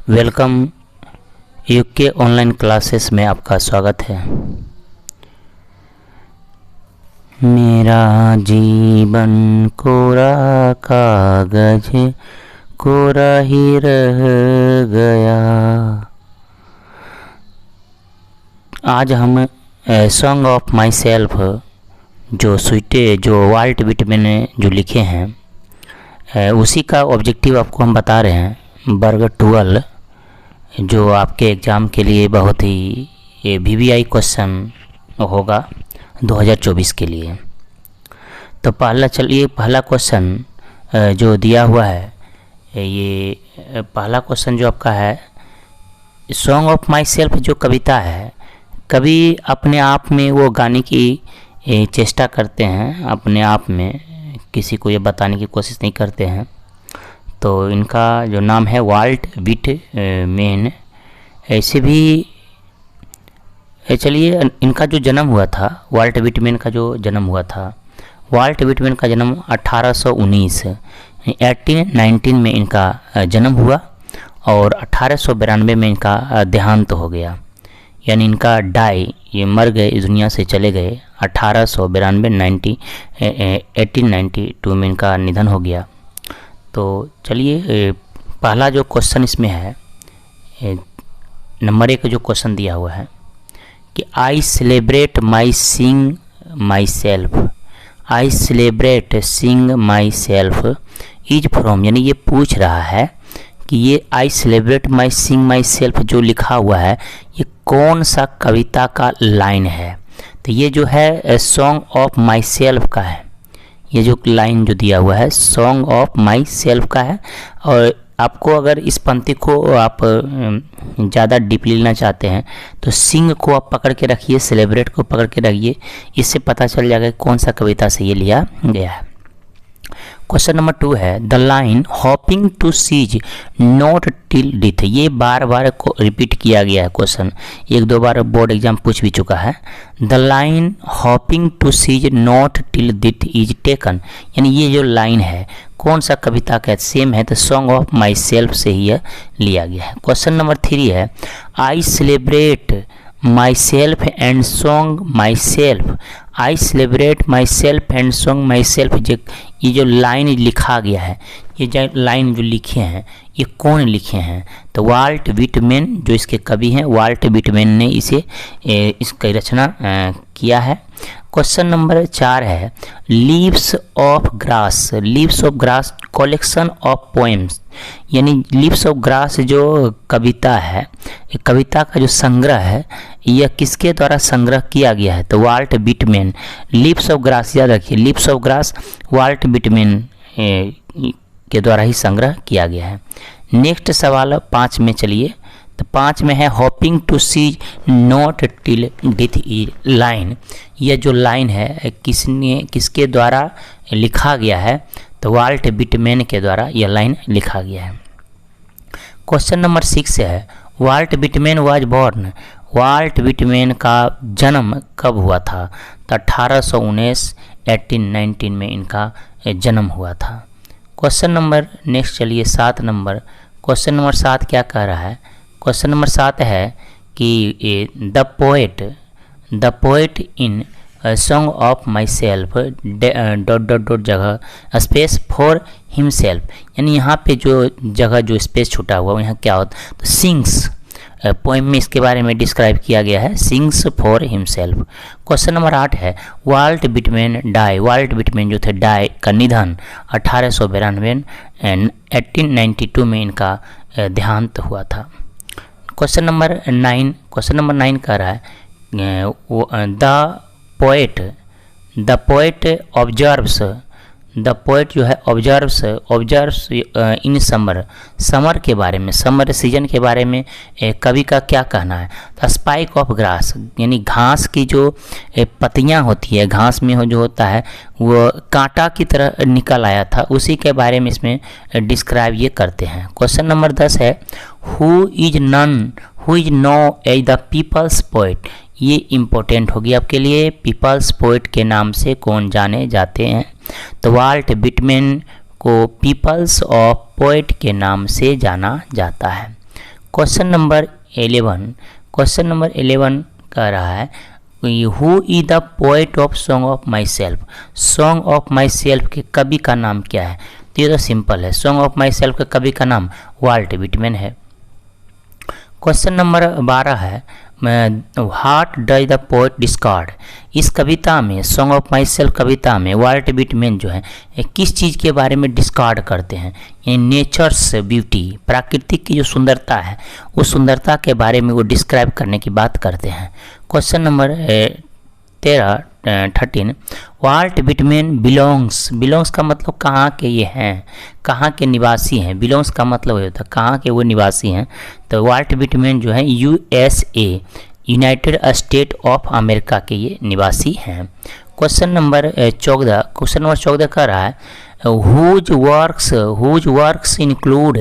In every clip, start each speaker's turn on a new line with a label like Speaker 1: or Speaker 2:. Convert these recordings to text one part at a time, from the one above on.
Speaker 1: Welcome UK online classes में आपका स्वागत है। मेरा जीवन कोरा कागज कोरा ही रह गया। आज हम सॉन्ग ऑफ माई सेल्फ जो वाल्ट विटमैन ने जो लिखे हैं उसी का ऑब्जेक्टिव आपको हम बता रहे हैं। वर्ग 12 जो आपके एग्ज़ाम के लिए बहुत ही VVI क्वेश्चन होगा 2024 के लिए। तो पहला क्वेश्चन जो दिया हुआ है, ये पहला क्वेश्चन जो आपका है, सॉन्ग ऑफ माई सेल्फ जो कविता है, कवि अपने आप में वो गाने की चेष्टा करते हैं, अपने आप में किसी को ये बताने की कोशिश नहीं करते हैं। तो इनका जो नाम है वाल्ट विटमैन। ऐसे भी चलिए, इनका जो जन्म हुआ था, वाल्ट विटमैन का जो जन्म हुआ था, वाल्ट विटमैन का जन्म 1819 में इनका जन्म हुआ और 1892 में इनका देहांत हो गया। यानी इनका ये मर गए, इस दुनिया से चले गए 1892 1892 में इनका निधन हो गया। तो चलिए, पहला जो क्वेश्चन इसमें है, नंबर 1 जो क्वेश्चन दिया हुआ है कि I celebrate my sing myself. I celebrate sing myself is from, यानी ये पूछ रहा है कि ये आई celebrate my sing my self जो लिखा हुआ है, ये कौन सा कविता का लाइन है। तो ये जो है सॉन्ग ऑफ माई सेल्फ का है। ये जो लाइन जो दिया हुआ है सॉन्ग ऑफ माई सेल्फ का है। और आपको अगर इस पंक्ति को आप ज़्यादा डीपली लेना चाहते हैं तो सिंग को आप पकड़ के रखिए, सेलिब्रेट को पकड़ के रखिए, इससे पता चल जाएगा कौन सा कविता से ये लिया गया है। क्वेश्चन नंबर 2 है the line hoping to cease not till death. ये बार बार को रिपीट किया गया है क्वेश्चन, 1-2 बार बोर्ड एग्जाम पूछ भी चुका है। The line hoping to cease not till death is taken, यानी ये जो लाइन है कौन सा कविता का सेम है, तो सॉन्ग ऑफ माई सेल्फ से ही लिया गया है। क्वेश्चन नंबर 3 है आई celebrate my self and song my self. I celebrate my self and song my self, ये जो लाइन लिखा गया है, ये जो लाइन जो लिखे हैं ये कौन लिखे हैं, तो वाल्ट विटमैन जो इसके कवि हैं, वाल्ट विटमैन ने इसकी रचना किया है। क्वेश्चन नंबर 4 है leaves of grass. Leaves of grass collection of poems, यानी लीव्स ऑफ ग्रास जो कविता है, कविता का जो संग्रह है, यह किसके द्वारा संग्रह किया गया है, तो Walt Whitman. Leaves of grass याद रखिए, leaves of grass Walt Whitman के द्वारा ही संग्रह किया गया है। नेक्स्ट सवाल 5 में चलिए, तो 5 में है hoping to cease not till death is line. यह जो लाइन है किसके द्वारा लिखा गया है, तो वाल्ट विटमैन के द्वारा यह लाइन लिखा गया है। क्वेश्चन नंबर 6 है Walt Whitman was born. Walt Whitman का जन्म कब हुआ था, तो 1819 में इनका जन्म हुआ था। क्वेश्चन नंबर नेक्स्ट चलिए 7 नंबर। क्वेश्चन नंबर 7 क्या कह रहा है, क्वेश्चन नंबर 7 है कि the poet in song of my self dot जगह स्पेस फॉर हिमसेल्फ, यानी यहाँ पे जो जगह जो स्पेस छूटा हुआ यहाँ क्या होता, तो सिंग्स पोएम में इसके बारे में डिस्क्राइब किया गया है, sings for himself. Question number 8 है Walt Whitman die. Walt Whitman जो थे डाई का निधन 1892 1892 में इनका देहांत हुआ था। क्वेश्चन नंबर 9 कह रहा है the poet observes. The poet जो है ऑब्जर्व्स इन समर के बारे में, समर सीजन के बारे में कवि का क्या कहना है, तो स्पाइक ऑफ ग्रास, यानी घास की जो पत्तियां होती है, घास में जो होता है वो कांटा की तरह निकल आया था, उसी के बारे में इसमें डिस्क्राइब ये करते हैं। क्वेश्चन नंबर 10 है who is known as the people's poet. ये इम्पोर्टेंट होगी आपके लिए, पीपल्स पोएट के नाम से कौन जाने जाते हैं, तो वाल्ट विटमैन को पीपल्स ऑफ पोएट के नाम से जाना जाता है। क्वेश्चन नंबर 11 कह रहा है who is the poet of song of my self. Song of my self के कवि का नाम क्या है? तो ये तो सिंपल है, सॉन्ग ऑफ माई सेल्फ के कवि का नाम वाल्ट विटमैन है। क्वेश्चन नंबर 12 है what does the poet discard. इस कविता में, सॉन्ग ऑफ माई सेल्फ कविता में वाल्ट विटमैन जो है किस चीज़ के बारे में डिस्कार्ड करते हैं? यानी नेचर्स ब्यूटी, प्राकृतिक की जो सुंदरता है उस सुंदरता के बारे में वो डिस्क्राइब करने की बात करते हैं। Question number 13 Walt Whitman belongs का मतलब कहाँ के ये हैं, कहाँ के निवासी हैं। बिलोंग्स का मतलब ये होता है कहाँ के वो निवासी हैं। तो वाल्ट विटमैन जो है USA United state of America के ये निवासी हैं। क्वेश्चन नंबर 14 कह रहा है whose works include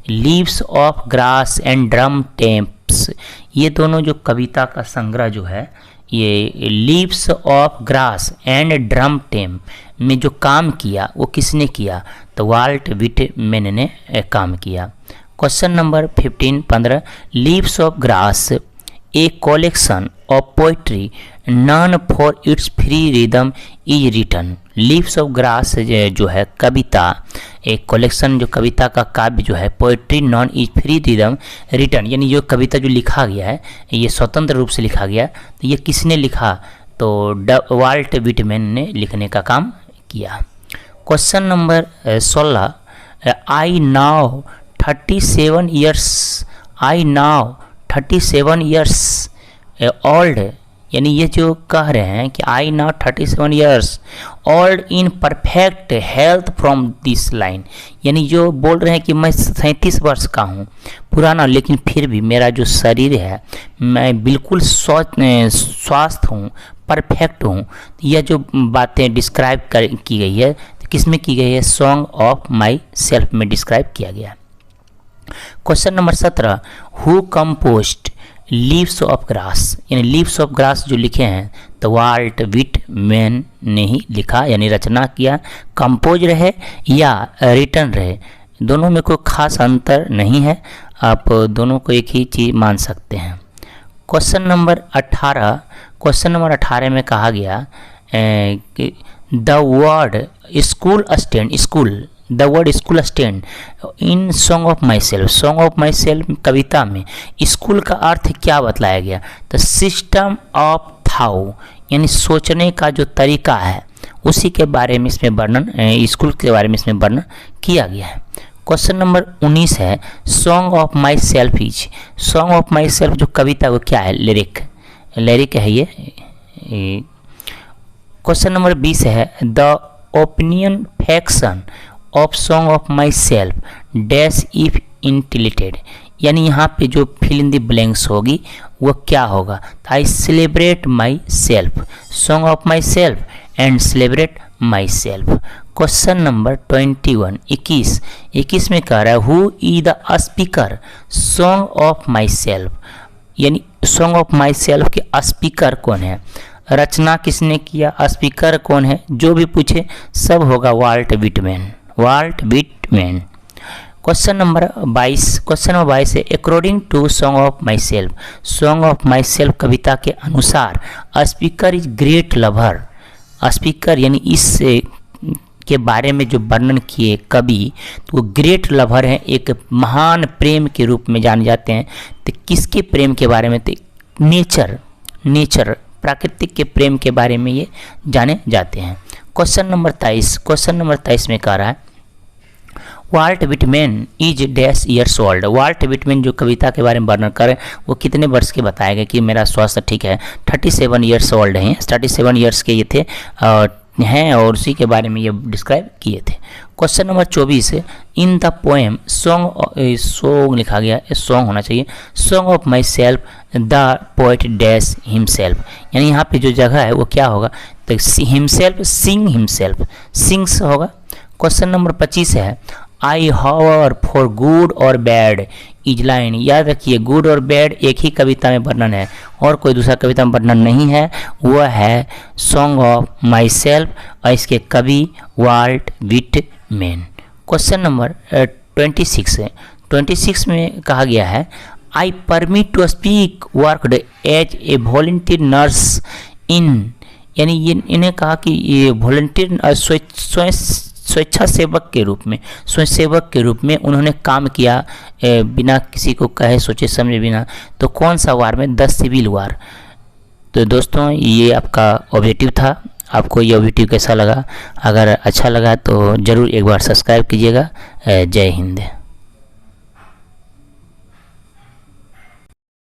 Speaker 1: leaves of grass and drum taps. ये दोनों जो कविता का संग्रह जो है ये leaves of grass and drum टेम में जो काम किया वो किसने किया? तो वाल्ट विटमैन ने काम किया। Question number 15 leaves of grass a collection of poetry known for its free rhythm is written. Leaves of grass जो है कविता, एक कलेक्शन जो कविता का काव्य जो है poetry known is free rhythm written, यानी जो कविता जो लिखा गया है ये स्वतंत्र रूप से लिखा गया। तो ये किसने लिखा? तो वाल्ट विटमैन ने लिखने का काम किया। Question number 16 I now 37 years old, यानी ये जो कह रहे हैं कि I now 37 years old in perfect health from this line, यानी जो बोल रहे हैं कि मैं 37 वर्ष का हूँ पुराना, लेकिन फिर भी मेरा जो शरीर है मैं बिल्कुल स्वस्थ हूँ, परफेक्ट हूँ। यह जो बातें डिस्क्राइब की गई है तो किस में की गई है? सॉन्ग ऑफ माई सेल्फ में डिस्क्राइब किया गया। Question number 17 who composed leaves of grass, यानी लीव्स ऑफ ग्रास जो लिखे हैं तो वाल्ट विटमैन ने ही लिखा, यानी रचना किया। कंपोज रहे या रिटन रहे, दोनों में कोई खास अंतर नहीं है, आप दोनों को एक ही चीज़ मान सकते हैं। क्वेश्चन नंबर 18 में कहा गया कि the word school stand in song of myself कविता में स्कूल का अर्थ क्या बतलाया गया? तो सिस्टम ऑफ थाउ, यानी सोचने का जो तरीका है उसी के बारे में इसमें वर्णन, स्कूल के बारे में इसमें वर्णन किया गया है। क्वेश्चन नंबर 19 है सॉन्ग ऑफ माई सेल्फ जो कविता वो क्या है? लिरिक है ये। क्वेश्चन नंबर 20 है the opinion faction of song of myself dash if entitled, यानी यहाँ पे जो फिल इन द ब्लैंक्स होगी वो क्या होगा? आई celebrate my self, song of my self and celebrate my self. Question number 21 में कह रहा है who is the speaker song of my self, यानी सॉन्ग ऑफ माई सेल्फ के स्पीकर कौन है? रचना किसने किया? स्पीकर कौन है? जो भी पूछे सब होगा वाल्ट विटमैन। क्वेश्चन नंबर 22 है according to song of myself कविता के अनुसार speaker is great lover. Speaker यानी इस के बारे में जो वर्णन किए कवि तो वो ग्रेट लवर हैं, एक महान प्रेम के रूप में जाने जाते हैं। तो किसके प्रेम के बारे में? तो नेचर प्राकृतिक के प्रेम के बारे में ये जाने जाते हैं। क्वेश्चन नंबर 23 में कह रहा है Walt Whitman is dash years old. Walt Whitman जो कविता के बारे में वर्णन करें वो कितने वर्ष के बताया गया कि मेरा स्वास्थ्य ठीक है? 37 ईयर्स ओल्ड हैं, 37 ईयर्स के ये थे हैं और उसी के बारे में ये डिस्क्राइब किए थे। Question number 24 in the poem song लिखा गया, सॉन्ग होना चाहिए, song of my self the poet dash himself, यानी यहाँ पे जो जगह है वो क्या होगा? तो हिमसेल्फ सिंग्स होगा। क्वेश्चन नंबर 25 है आई हावर फॉर गुड और बैड इज लाइन। याद रखिए गुड और बैड एक ही कविता में वर्णन है और कोई दूसरा कविता में वर्णन नहीं है, वह है सॉन्ग ऑफ माई सेल्फ और इसके कवि वाल्ट विटमैन। क्वेश्चन नंबर 26 में कहा गया है I permit to speak worked as a volunteer nurse in, यानी ये इन्हें कहा कि ये वॉलंटियर स्वेच्छासेवक के रूप में, स्वयंसेवक के रूप में उन्होंने काम किया बिना किसी को कहे सोचे समझे बिना। तो कौन सा वार में? The civil war. तो दोस्तों ये आपका ऑब्जेक्टिव था। आपको ये ऑब्जेक्टिव कैसा लगा? अगर अच्छा लगा तो ज़रूर एक बार सब्सक्राइब कीजिएगा। जय हिंद।